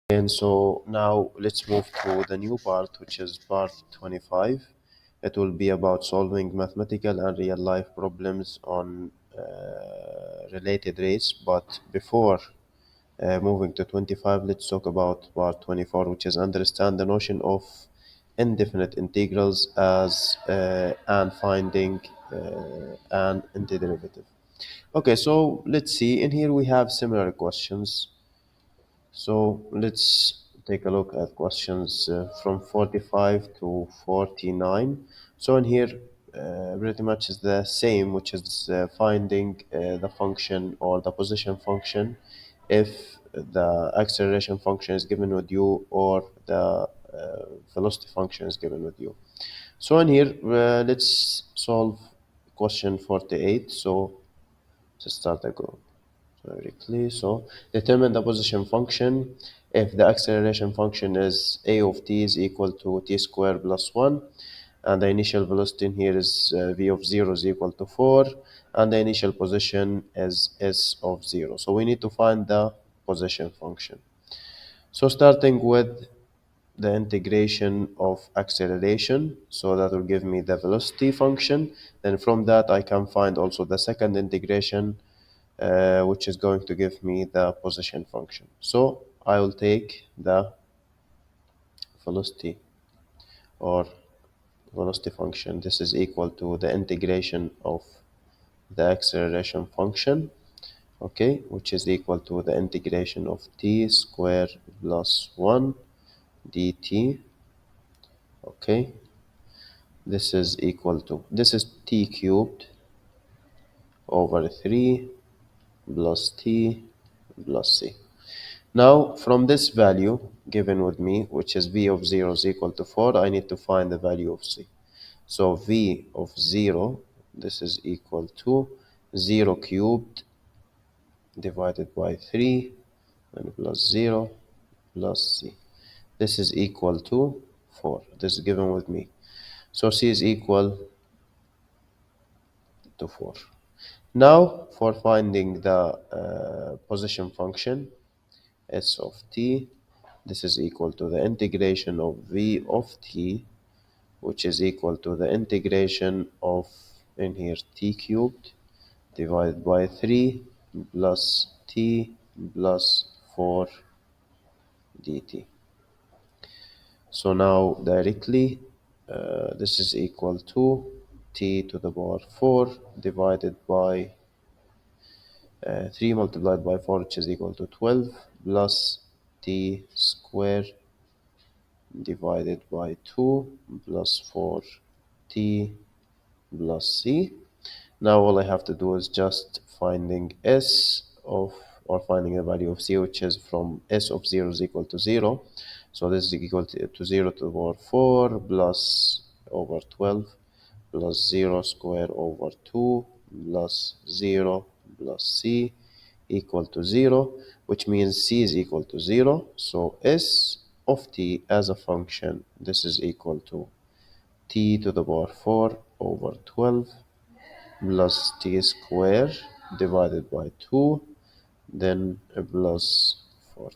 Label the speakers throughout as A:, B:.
A: And so now let's move to the new part, which is part 25. It will be about solving mathematical and real life problems on related rates. But before moving to 25, let's talk about part 24, which is understand the notion of indefinite integrals as and finding an antiderivative. Okay, so let's see. In here we have similar questions. So let's take a look at questions from 45 to 49. So in here, pretty much is the same, which is finding the function or the position function if the acceleration function is given with you or the velocity function is given with you. So in here, let's solve question 48. So to start, I go directly. So determine the position function if the acceleration function is a of t is equal to t squared plus 1, and the initial velocity in here is v of 0 is equal to 4, and the initial position is s of 0. So we need to find the position function. So starting with the integration of acceleration, so that will give me the velocity function. Then from that I can find also the second integration, which is going to give me the position function. So I will take the velocity or velocity function. This is equal to the integration of the acceleration function, okay, which is equal to the integration of t squared plus 1 dt, okay. This is equal to, this is t cubed over 3 plus t plus c. Now, from this value given with me, which is v of 0 is equal to 4, I need to find the value of c. So v of 0, this is equal to 0 cubed divided by 3 and plus 0 plus c. This is equal to 4. This is given with me. So c is equal to 4. Now, for finding the position function, s of t, this is equal to the integration of v of t, which is equal to the integration of, in here, t cubed divided by 3 plus t plus 4 dt. So now directly, this is equal to t to the power 4 divided by 3 multiplied by 4, which is equal to 12, plus t squared divided by 2 plus 4t plus c. Now all I have to do is just finding s of, or finding the value of c, which is from s of 0 is equal to 0. So this is equal to 0 to the power 4 plus over 12 plus 0 square over 2 plus 0 plus c equal to 0, which means c is equal to 0. So s of t as a function, this is equal to t to the power 4 over 12 plus t square divided by 2, then plus 40.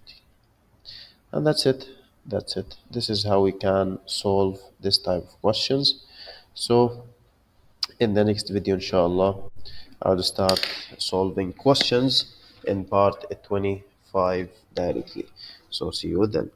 A: And that's it. That's it. This is how we can solve this type of questions. So in the next video, inshallah, I'll start solving questions in part 25 directly. So see you then.